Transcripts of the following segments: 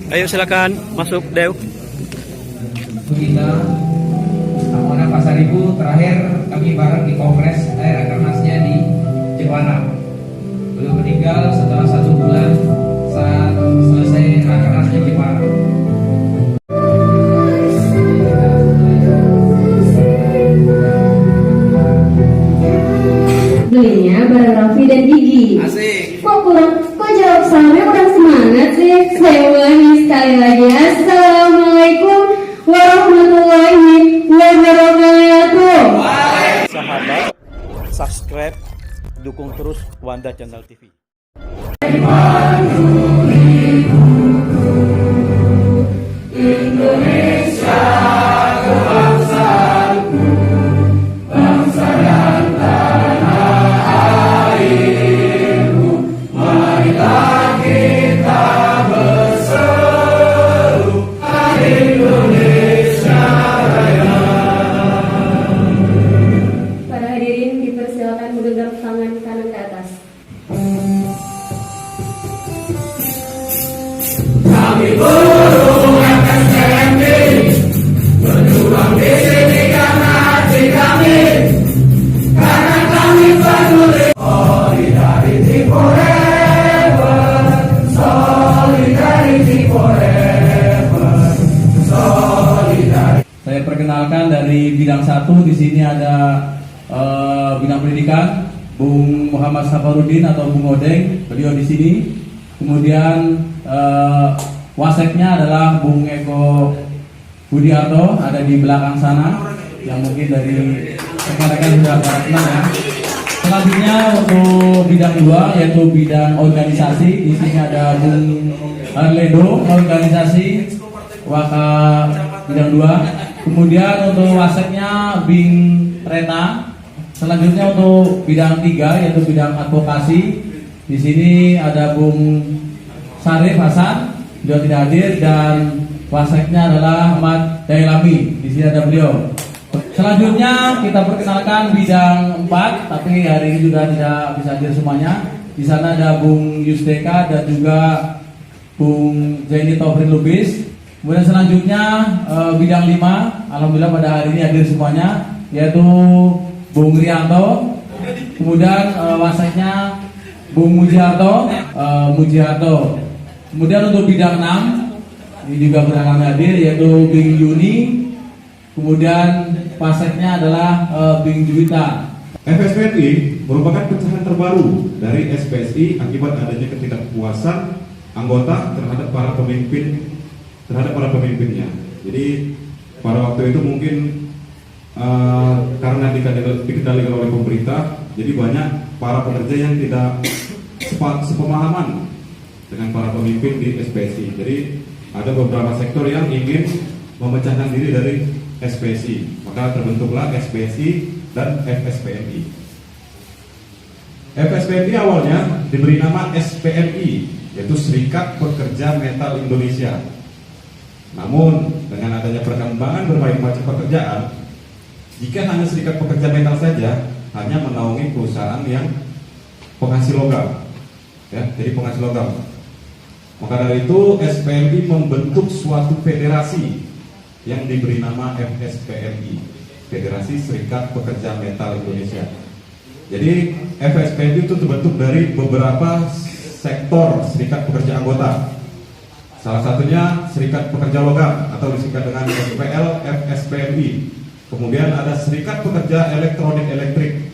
Ayo silakan masuk, Dew. Kita Tamunan Pasar Ibu, terakhir kami bareng di kongres Rakernasnya di Jepara. Beliau meninggal setelah 1 bulan saat selesai Rakernasnya Jepara. Belinya bareng Raffi dan Gigi. Asik. Kok jawab salamnya kurang semangat sih? Saya ulangi sekali lagi. Assalamualaikum warahmatullahi wabarakatuh. Sahabat, subscribe, dukung terus Wanda Channel TV. Indonesia kebangsaanku, bangsa dan tanah airku, marilah kita berseru Indonesia Raya. Para hadirin dipersilakan menggenggam tangan kanan ke atas. Kami buruh FSMI berjuang di sini karena hati kami, karena kami peduli. Solidarity forever, solidarity forever, solidarity. Saya perkenalkan dari bidang 1. Di sini ada bidang pendidikan, Bung Muhammad Safarudin atau Bung Odeng, beliau di sini. Kemudian waseknya adalah Bung Eko Budiarto, ada di belakang sana, yang mungkin dari rekan-rekan sudah pada kenal ya. Selanjutnya untuk bidang 2 yaitu bidang organisasi. Di sini ada Bung Arledo, organisasi Waka bidang 2. Kemudian untuk waseknya Bing Rena. Selanjutnya untuk bidang 3 yaitu bidang advokasi. Di sini ada Bung Sarif Hasan, beliau tidak hadir, dan waseknya adalah Ahmad Dailami. Di sini ada beliau. Selanjutnya kita perkenalkan bidang 4, tapi hari ini juga tidak bisa hadir semuanya. Di sana ada Bung Yusdeka dan juga Bung Zaini Taufik Lubis. Kemudian selanjutnya bidang 5, alhamdulillah pada hari ini hadir semuanya, yaitu Bung Rianto. Kemudian waseknya Bung Mujiarto. Kemudian untuk bidang 6 ini juga berhalangan hadir, yaitu Bing Yuni. Kemudian waseknya adalah Bing Juwita. FSPNI merupakan pecahan terbaru dari SPSI akibat adanya ketidakpuasan anggota terhadap para pemimpinnya. Jadi pada waktu itu mungkin karena dikendalikan oleh pemerintah, jadi banyak para pekerja yang tidak sepemahaman dengan para pemimpin di SPSI. Jadi ada beberapa sektor yang ingin memecahkan diri dari SPSI, maka terbentuklah SPSI dan FSPNI. FSPNI awalnya diberi nama SPMI, yaitu Serikat Pekerja Metal Indonesia. Namun dengan adanya perkembangan berbagai macam pekerjaan, jika hanya serikat pekerja metal saja, hanya menaungi perusahaan yang penghasil logam, ya, jadi penghasil logam. Maka dari itu SPMI membentuk suatu federasi yang diberi nama FSPMI, Federasi Serikat Pekerja Metal Indonesia. Jadi FSPMI itu terbentuk dari beberapa sektor serikat pekerja anggota. Salah satunya Serikat Pekerja Logam atau disingkat dengan SPL FSPMI. Kemudian ada Serikat Pekerja Elektronik Elektrik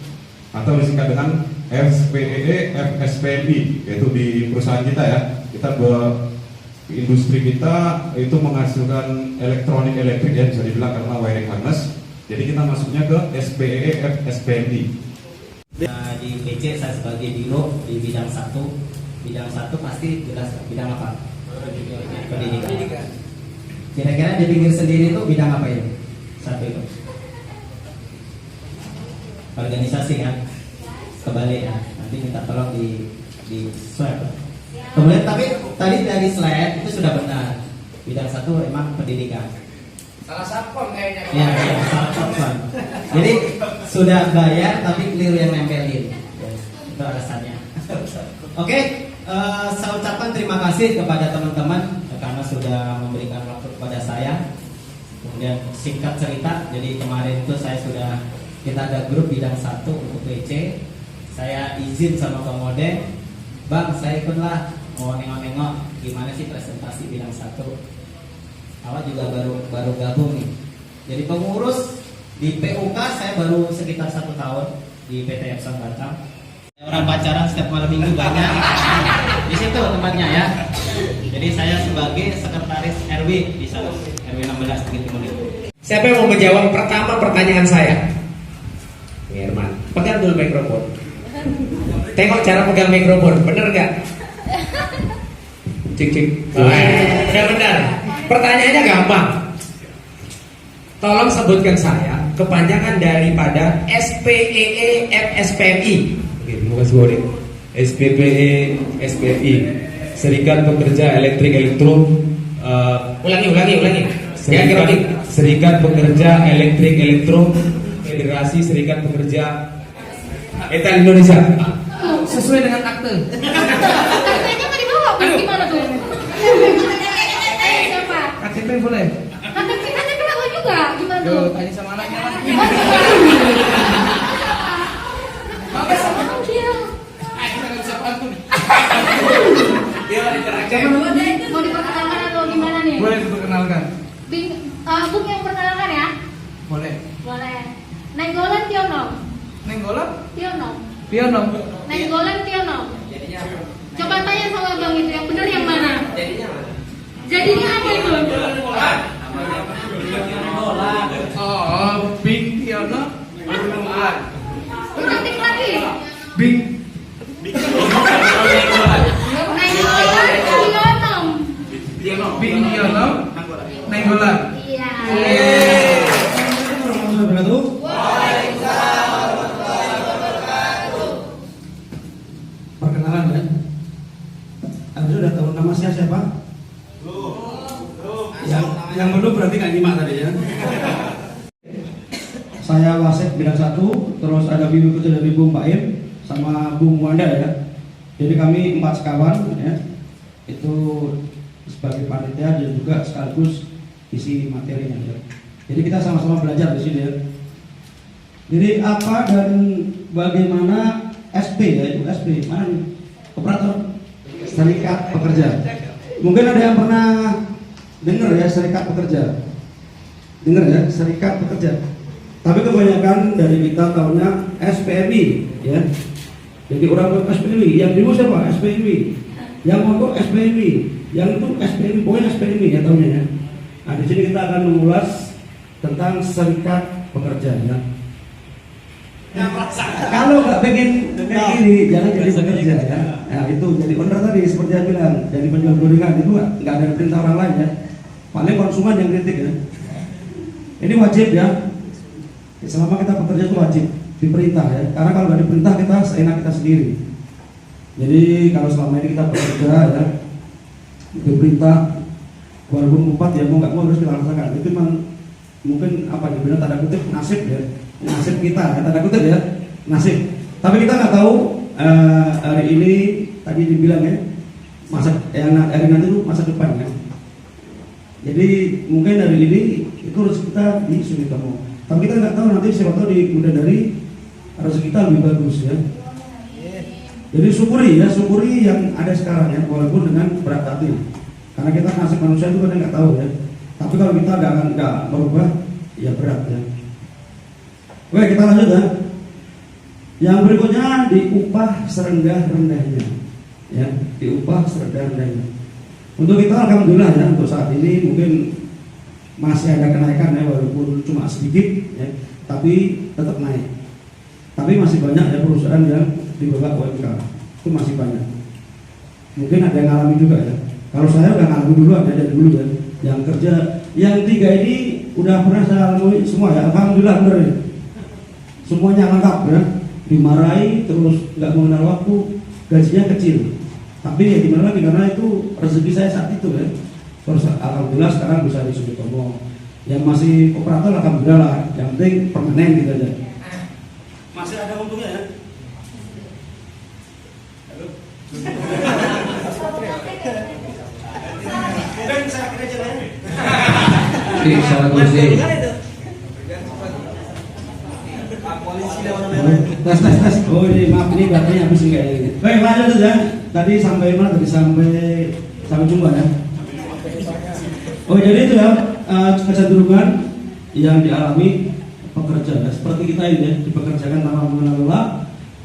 atau disingkat dengan SPEE FSPMI, yaitu di perusahaan kita ya. Kita industri kita itu menghasilkan elektronik elektrik ya, bisa dibilang karena wiring harness. Jadi kita masuknya ke SPEE FSPMI. Di PC saya sebagai biro di bidang 1. Bidang 1 pasti jelas bidang apa? Pendidikan. Kira-kira di pinggir sendiri itu bidang apa ini? 1 itu. Organisasi kan? Kembali ya. Nanti minta tolong di swab. Kemudian tapi tadi dari slide itu sudah benar. Bidang 1 emang pendidikan. Salah satpam kayaknya. Ya, salah satpam. Jadi sudah bayar tapi keliru yang nempelin. Itu alasannya. Oke, Saya ucapkan terima kasih kepada teman-teman karena sudah memberikan waktu kepada saya. Kemudian singkat cerita, jadi kemarin itu kita ada grup bidang 1 untuk PC. Saya izin sama Bang Odeng, Bang saya ikutlah mau nengok-nengok gimana sih presentasi bidang 1. Awal juga baru gabung nih. Jadi pengurus di PUK saya baru sekitar 1 tahun di PT Epson Batam. Orang pacaran setiap malam minggu banyak. Di situ tempatnya ya. Jadi saya sebagai sekretaris RW di sana, RW 16 Bukit Timur itu. Siapa yang mau menjawab pertama pertanyaan saya? Herman, pegang dulu mikrofon. Tengok cara pegang mikrofon, bener nggak? Cik. Udah benar. Pertanyaannya gampang. Tolong sebutkan saya kepanjangan daripada SPEE FSPMI. Oke, terima kasih Bodik. SPPE SPMI, Serikat Pekerja Elektrik Elektro. Ulangi. Serikat Pekerja Elektrik Elektro, Federasi Serikat Pekerja Etan Indonesia. Sesuai dengan akte. Katanya nggak dibawa, gimana tuh? Siapa? KTP boleh. KTP bawa juga, gimana tuh? Yo, tanya sama anaknya lah. Bapak sama dia. Kita nggak bisa pantun. Mau diperkenalkan atau gimana nih? Boleh diperkenalkan. Bung yang perkenalkan ya? Boleh. Boleh. Nenggolan Tionom. Nenggolan? Tionom. Pionom. Nenggolan Tionom. Coba tanya sama Bang itu yang benar yang mana? Jadinya apa itu? Oh, Bing Pionom. Cantik lagi. Bing. Nenggolan Tionom. Bing Pionom. Nenggolan. Iya. Perkenalan ya. Anda sudah tahu nama saya siapa? Yang belum berarti nggak nyimak tadi ya. Saya Wasek bidang 1, terus ada Bibi Putri dari Bung Baim sama Bung Wanda ya. Jadi kami 4 sekawan ya. Itu sebagai panitia dan juga sekaligus isi materinya ya. Jadi kita sama-sama belajar di sini ya. Jadi apa dan bagaimana SP ya, itu SP mana nih? Operator Serikat Pekerja. Mungkin ada yang pernah dengar ya Serikat Pekerja. Dengar ya Serikat Pekerja. Tapi kebanyakan dari kita tahunya SPMI ya. Jadi orang SPMI, yang dulu siapa? SPMI. Yang mau SPMI, yang itu SPMI, pokoknya SPMI ya tahunya ya. Nah di sini kita akan mengulas tentang Serikat Pekerja ya. Kalau nggak pengen kayak gini, jangan jadi pekerja ya. Nah itu jadi owner tadi seperti yang bilang, jadi penjual gorengan itu nggak ada perintah orang lain ya. Paling konsumen yang kritik ya. Ini wajib ya. Selama kita bekerja itu wajib diperintah ya. Karena kalau nggak diperintah kita seenak kita sendiri. Jadi kalau selama ini kita bekerja ya, diperintah walaupun upah ya mau nggak mau harus kita rasakan. Itu memang mungkin apa dibilang tanda kutip nasib ya. Nasib kita ya, tanda kutip ya, nasib. Tapi kita nggak tahu hari ini tadi dibilang ya hari nanti itu masa depan ya. Jadi mungkin hari ini itu rezeki kita di Sumitomo. Tapi kita nggak tahu nanti siapa tahu kemudian dari rezeki kita lebih bagus ya. Jadi syukuri yang ada sekarang ya, walaupun dengan berat hati. Karena kita nasib manusia itu kadang nggak tahu ya. Tapi kalau kita nggak berubah, ya berat ya. Oke, kita lanjut ya. Yang berikutnya diupah serendah-rendahnya. Ya, diupah serendah-rendahnya. Untuk kita alhamdulillah ya, untuk saat ini mungkin masih ada kenaikan ya, walaupun cuma sedikit ya, tapi tetap naik. Tapi masih banyak ya perusahaan yang di bawah UMK. Itu masih banyak. Mungkin ada yang ngalami juga ya. Kalau saya udah ngalami duluan ya, dari dulu ya. Yang kerja, yang 3 ini udah pernah saya alami semua ya, alhamdulillah benar ya. Semuanya lengkap ya, dimarahi terus nggak mengenal waktu, gajinya kecil. Tapi ya gimana lagi, karena itu rezeki saya saat itu ya. Terus alhamdulillah sekarang bisa di Sumitomo. Yang masih operator alhamdulillah lah, yang penting permanen gitu aja. Masih ada untungnya ya. Halo. secara kursi. Tes. Oh ini maaf ini baterainya habis enggak ini. Baik lanjut saja. Tadi sampai mana? Tadi sampai jumpa ya. Oh jadi itu ya kecenderungan yang dialami pekerja seperti kita ini ya, dipekerjakan tanpa mengenal lelah,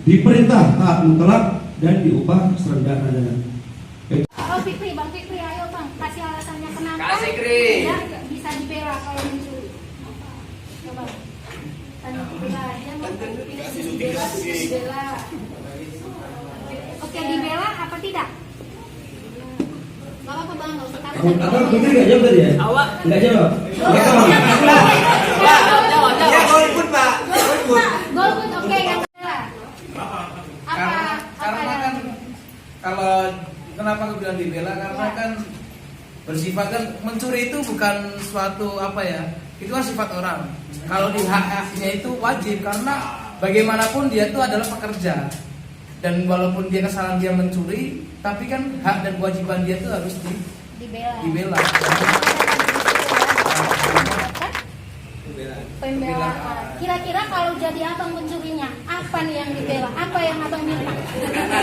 diperintah taat mutlak dan diupah serendah-rendahnya. Oh Fikri, Bang Fikri, ayo Bang, kasih alasannya kenapa Kasih, Fikri. dia nggak bisa dibela kalau mencuri. Coba. Tanya dibela, dia mau dibela. Oke, dibela apa tidak? Gak apa-apa Bang, nggak usah takut. Atau Fikri nggak jawab tadi ya? Awak nggak jawab. Ya golput Pak. Golput, oke yang bela. Karena kan kalau kenapa aku bilang dibela karena kan bersifat kan mencuri itu bukan suatu apa ya, itu kan sifat orang. Kalau di hak-haknya itu wajib karena bagaimanapun dia itu adalah pekerja dan walaupun dia kesalahan dia mencuri, tapi kan hak dan kewajiban dia itu harus dibela. Pembelaan. Kira-kira kalau jadi abang pencurinya, apa nih yang dibela? Apa yang abang minta?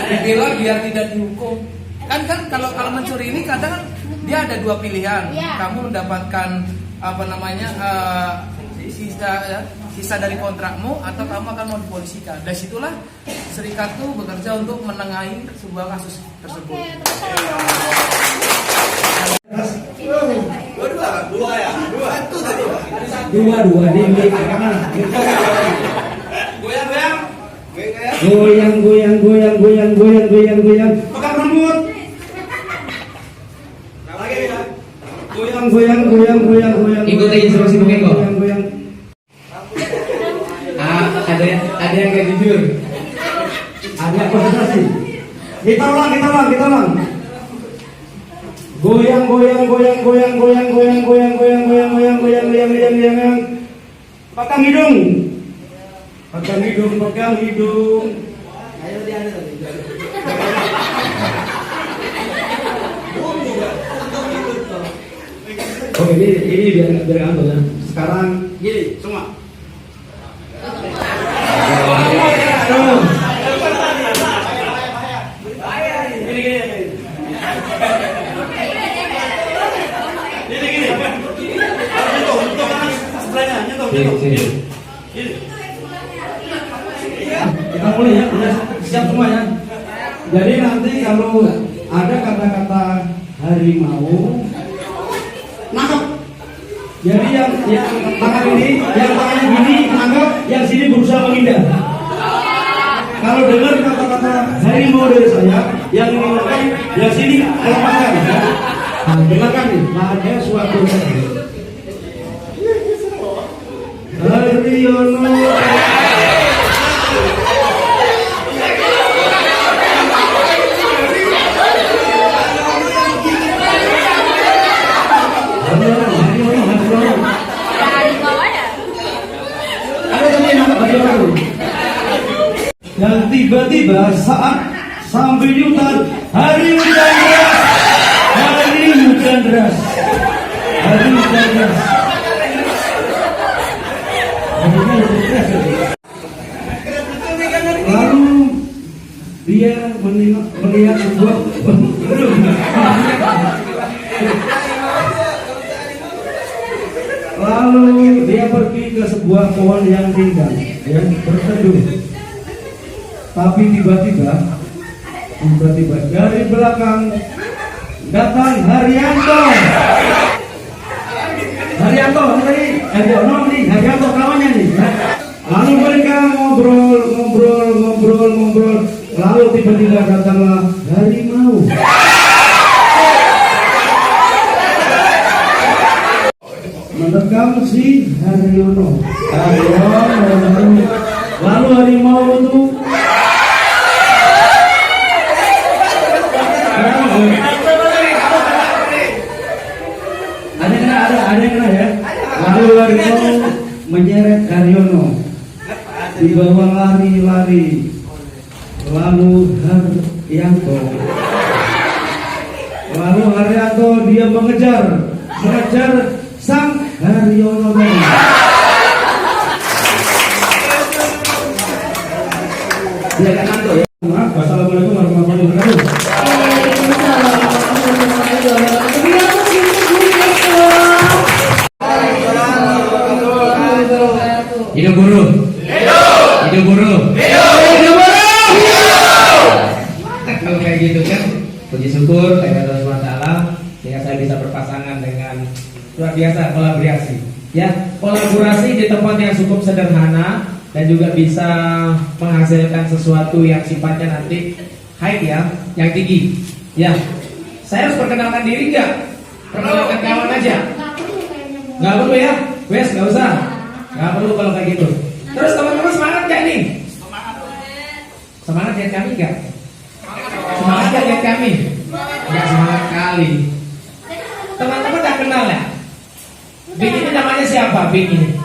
Dibela biar tidak dihukum. Kan kalau mencuri ini kadang kan dia ada dua pilihan. Ya. Kamu mendapatkan apa namanya sisa dari kontrakmu atau kamu akan mau dipolisikan. Dari situlah serikat tuh bekerja untuk menengahi sebuah kasus tersebut. Oke, terus Dua di karena goyang pegang rambut goyang Ikuti instruksi Bung Eko. goyang Ada yang gak jujur. ada konsentrasi. Kita ulang goyang pegang hidung ayo dia ada tadi. Oh ini biar anu ya. Sekarang gini semua. Kita mulai ya, udah siap semua ya. Jadi nanti kalau ada kata-kata harimau, nangkep. Jadi yang tangan ini, yang tangannya gini nangkep, yang sini berusaha menghindar. Kalau dengar kata-kata harimau dari saya, yang ini nangkep, yang sini melepaskan. Nah, dengarkan nih, ada suatu Haryono. Dan tiba-tiba saat sampai di hutan, hari hujan deras. Lalu dia melihat sebuah lalu dia pergi ke sebuah pohon yang rindang yang berteduh. Tapi tiba-tiba dari belakang datang Haryanto kawannya nih. Lalu mereka ngobrol. Lalu tiba-tiba datanglah harimau. Menerkam si Haryono. Lalu harimau itu ada yang kena ya. Lalu harimau menyeret Haryono, dibawa lari. Lalu Haryanto dia mengejar sang Daryono Beng. Dia kan ngantuk ya. Maaf. Wassalamualaikum warahmatullahi wabarakatuh. Hidup guru. Hidup guru. Hidup guru. Kalau kayak gitu kan, puji syukur kepada Allah SWT sehingga saya bisa berpasangan dengan luar biasa kolaborasi. Ya, kolaborasi di tempat yang cukup sederhana dan juga bisa menghasilkan sesuatu yang sifatnya nanti high ya, yang tinggi. Ya, saya harus perkenalkan diri nggak? Perkenalkan kawan aja. Nggak perlu ya, wes nggak usah. Nggak perlu kalau kayak gitu. Terus teman-teman semangat gak nih? Semangat lihat kami nggak? Semangat gak lihat kami? Nggak semangat kali. Teman-teman tak kenal ya? Bing ini namanya siapa? Bing ini?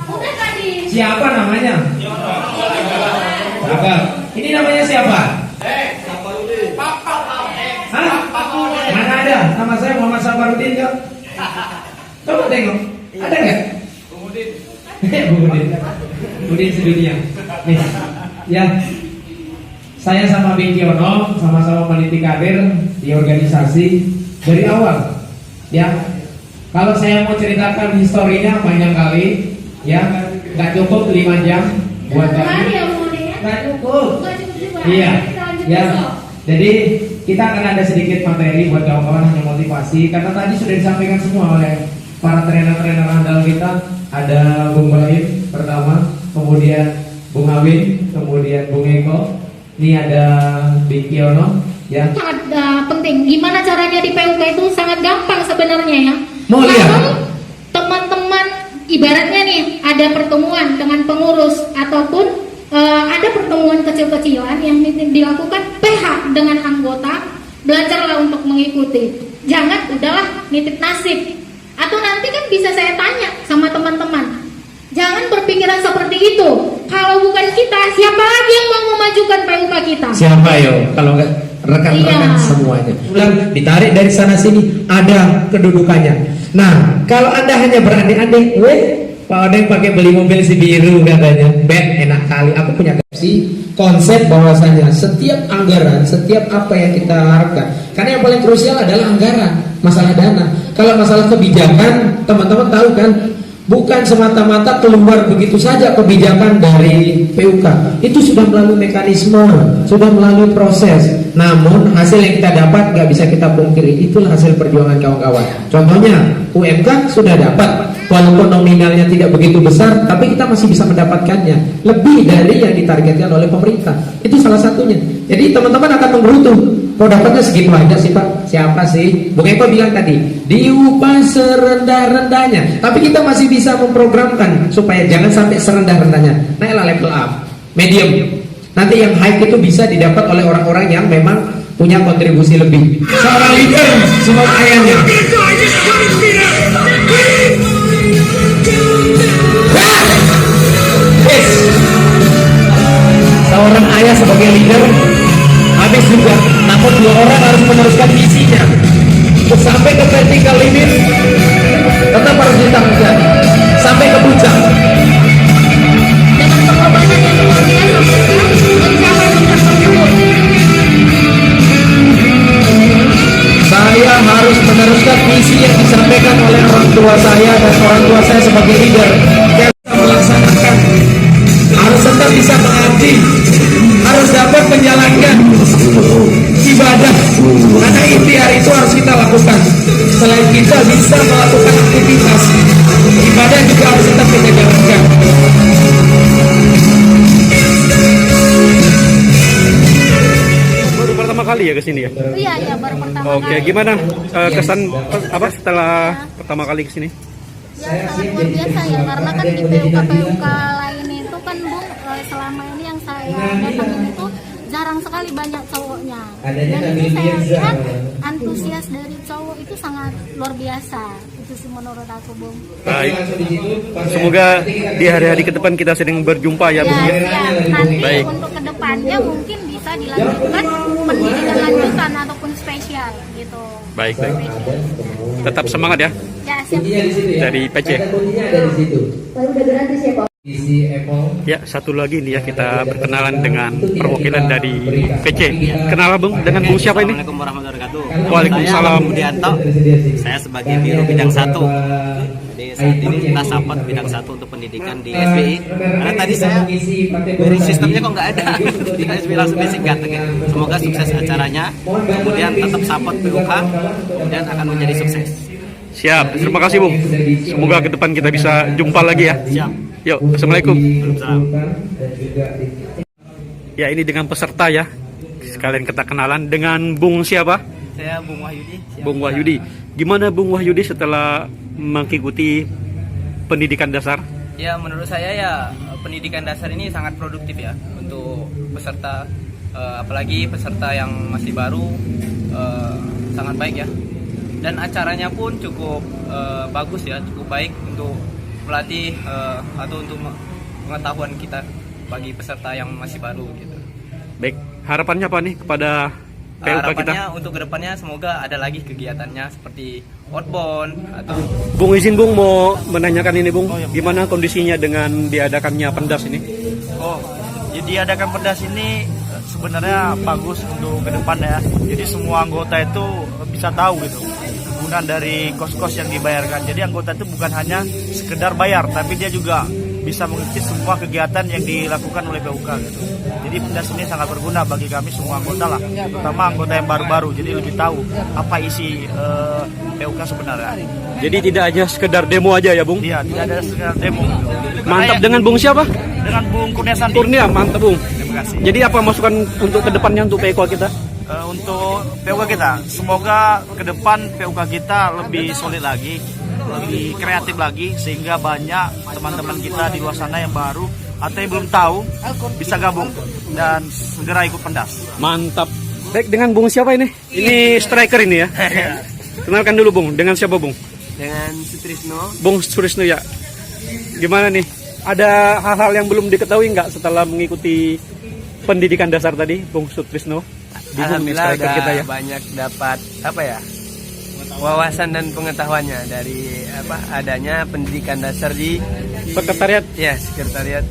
Siapa namanya? Siapa? Ini namanya siapa? Hah? Mana ada? Nama saya Muhammad Safarudin kok. Coba tengok. Ada nggak? Budin sedunia. Nih, ya. Saya sama Bing Kiono sama-sama meneliti karir di organisasi dari awal. Ya, kalau saya mau ceritakan historinya panjang kali, ya, nggak cukup 5 jam buat kami. Nggak cukup. Iya, ya. Jadi kita akan ada sedikit materi buat kawan-kawan hanya motivasi karena tadi sudah disampaikan semua oleh para trainer-trainer andal kita. Ada Bung Baim pertama, kemudian Bung Awin, kemudian Bung Eko. Ini ada Bing Kiono, ya. Sangat penting. Gimana caranya di PUK itu sangat gampang sebenarnya ya. Mau lihat? Namun teman-teman ibaratnya nih ada pertemuan dengan pengurus ataupun ada pertemuan kecil-kecilan yang dilakukan PH dengan anggota, belajarlah untuk mengikuti. Jangan udahlah nitip nasib. Atau nanti kan bisa saya tanya sama teman-teman. Jangan berpikiran seperti itu. Kalau bukan kita, siapa lagi yang mau memajukan PUK kita? Siapa yo? Kalau nggak rekan-rekan semuanya. Pulang ditarik dari sana sini, ada kedudukannya. Nah, kalau Anda hanya berandai-andai, Pak Odeng pakai beli mobil si biru katanya, Ben enak kali. Aku punya konsep bahwasanya setiap anggaran, setiap apa yang kita harapkan. Karena yang paling krusial adalah anggaran, masalah dana. Kalau masalah kebijakan, teman-teman tahu kan? Bukan semata-mata keluar begitu saja kebijakan dari PUK. Itu sudah melalui mekanisme, sudah melalui proses. Namun hasil yang kita dapat nggak bisa kita pungkiri. Itulah hasil perjuangan kawan-kawan. Contohnya UMK sudah dapat, walaupun nominalnya tidak begitu besar, tapi kita masih bisa mendapatkannya lebih dari yang ditargetkan oleh pemerintah. Itu salah satunya. Jadi teman-teman akan menggerutu. Kok dapatnya segitu aja sih Pak? Siapa sih? Bung Eko bilang tadi, diupah serendah-rendahnya. Tapi kita masih bisa memprogramkan supaya jangan sampai serendah-rendahnya. Naiklah level up, medium. Nanti yang high itu bisa didapat oleh orang-orang yang memang punya kontribusi lebih. Seorang leader, semua ayahnya. Seorang ayah sebagai leader habis juga, namun 2 orang harus meneruskan misinya untuk sampai ke vertical limit. Tetap harus ditanggung sampai ke puncak. Dengan pengorbanan yang luar biasa, saya harus meneruskan misi yang disampaikan oleh orang tua saya dan orang tua saya sebagai leader. Saya bisa melaksanakan, harus tetap bisa mengabdi, harus dapat menjalankan ibadah, karena ikhtiar itu harus kita lakukan. Selain kita bisa melakukan aktivitas, ibadah juga harus tetap kita jalankan. Baru pertama kali ya kesini ya? Iya, baru pertama Oke, kali. gimana kesan apa setelah pertama kali kesini? Ya sangat luar biasa ya, karena kan di PUK lain itu kan Bung, selama ini yang saya datangin itu jarang sekali banyak cowoknya. Dan ini saya lihat antusias dari cowok itu sangat luar biasa. Itu sih menurut aku Bung. Baik. Semoga di hari-hari ke depan kita sering berjumpa ya, Bung. Ya, nanti Baik. untuk kedepannya mungkin bisa dilanjutkan pendidikan lanjutan ataupun spesial. gitu. Baik, baik. Tetap semangat ya Ya, siap. Kuncinya di situ ya. dari PC. Kata kuncinya ada di situ. Udah gratis ya, Pak. Isi Apple. Ya, satu lagi nih ya, kita berkenalan dengan perwakilan dari PC. Kenal Bung dengan Bung siapa ini? Assalamualaikum warahmatullahi wabarakatuh. Waalaikumsalam. Saya Budianto. Saya sebagai Biro Bidang 1. Jadi saat ini kita support bidang 1 untuk pendidikan di SBI. Karena tadi saya dari sistemnya kok nggak ada. Di SBI langsung disingkat. Semoga sukses acaranya. Kemudian tetap support PUK. Kemudian akan menjadi sukses. Siap, terima kasih Bung. Semoga ke depan kita bisa jumpa lagi ya. Siap. Yuk, Assalamualaikum. Waalaikumsalam. Ya, ini dengan peserta ya. Sekalian kita kenalan dengan Bung siapa? Saya Bung Wahyudi. Bung Wahyudi. Gimana Bung Wahyudi setelah mengikuti pendidikan dasar? Ya, menurut saya ya pendidikan dasar ini sangat produktif ya untuk peserta, apalagi peserta yang masih baru, sangat baik ya. Dan acaranya pun cukup bagus ya, cukup baik untuk melatih atau untuk pengetahuan kita bagi peserta yang masih baru gitu. Baik, harapannya apa nih kepada PUK kita? Harapannya untuk kedepannya semoga ada lagi kegiatannya seperti outbound atau Bung izin Bung mau menanyakan ini Bung, gimana kondisinya dengan diadakannya pendas ini? Oh, jadi diadakan pendas ini sebenarnya bagus untuk ke depan ya. Jadi semua anggota itu bisa tahu gitu kegunaan dari kos-kos yang dibayarkan. Jadi anggota itu bukan hanya sekedar bayar, tapi dia juga bisa mengikuti semua kegiatan yang dilakukan oleh PUK gitu. Jadi pendas ini sangat berguna bagi kami semua anggota lah, terutama anggota yang baru-baru. Jadi lebih tahu apa isi PUK sebenarnya. Jadi tidak hanya sekedar demo aja ya Bung? Iya, tidak ada sekedar demo gitu. Mantap. Dengan Bung siapa? Dengan Bung Kurnia Sandi. Kurnia, mantap Bung. Terima kasih. Jadi apa masukan untuk kedepannya untuk PUK kita? Untuk PUK kita, semoga ke depan PUK kita lebih solid lagi, lebih kreatif lagi, sehingga banyak teman-teman kita di luar sana yang baru atau yang belum tahu bisa gabung dan segera ikut pendas. Mantap. Baik, dengan Bung siapa ini? Ini striker ini ya. Kenalkan dulu Bung, dengan siapa Bung? dengan Sutrisno. Bung Sutrisno ya. Gimana nih? Ada hal-hal yang belum diketahui nggak setelah mengikuti pendidikan dasar tadi, Bung Sutrisno? Alhamdulillah udah banyak dapat wawasan dan pengetahuannya dari adanya pendidikan dasar di sekretariat. Ya, sekretariat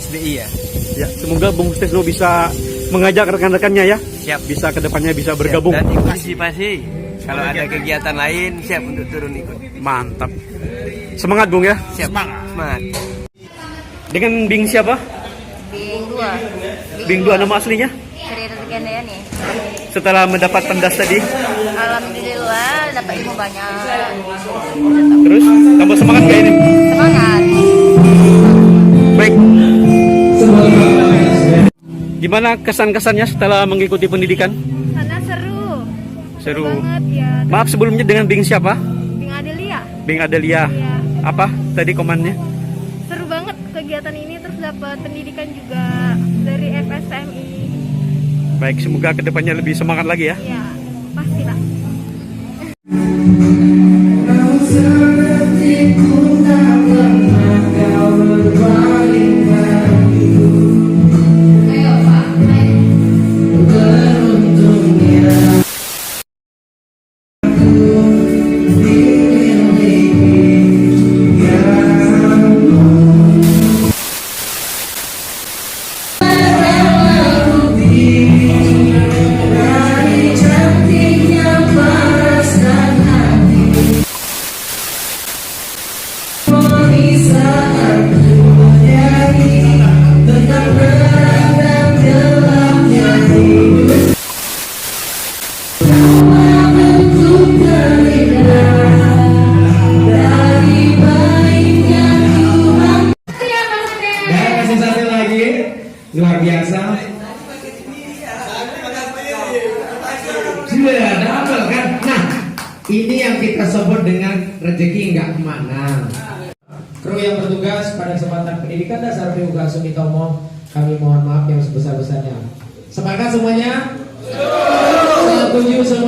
SBI ya. Ya, semoga Bung Sutrisno bisa mengajak rekan-rekannya ya. Siap. Bisa kedepannya bisa bergabung. Dan partisipasi. Kalau ada kegiatan lain siap untuk turun ikut. Mantap. Semangat Bung ya. Siap. Semangat. Dengan Bing siapa? Bing 2. Bing 2 nama aslinya? Sri Rezeki Andayani. Setelah mendapat pendas tadi, Alhamdulillah dapat ilmu banyak. terus tambah semangat gak ini? Semangat. Baik. Gimana kesan-kesannya setelah mengikuti pendidikan? Karena seru. Seru. Banget ya. Maaf sebelumnya dengan Bing siapa? Bing Adelia. Bing Adelia. Iya. Apa tadi komannya? Seru banget kegiatan ini, terus dapat pendidikan juga dari FSMI. Baik, semoga kedepannya lebih semangat lagi ya. Ya, pastilah. Luar biasa. Sudah double kan? Nah, ini yang kita sebut dengan rezeki nggak kemana. Kru yang bertugas pada kesempatan pendidikan dasar PUK Sumitomo, kami mohon maaf yang sebesar-besarnya. Sepakat semuanya? Setuju semua.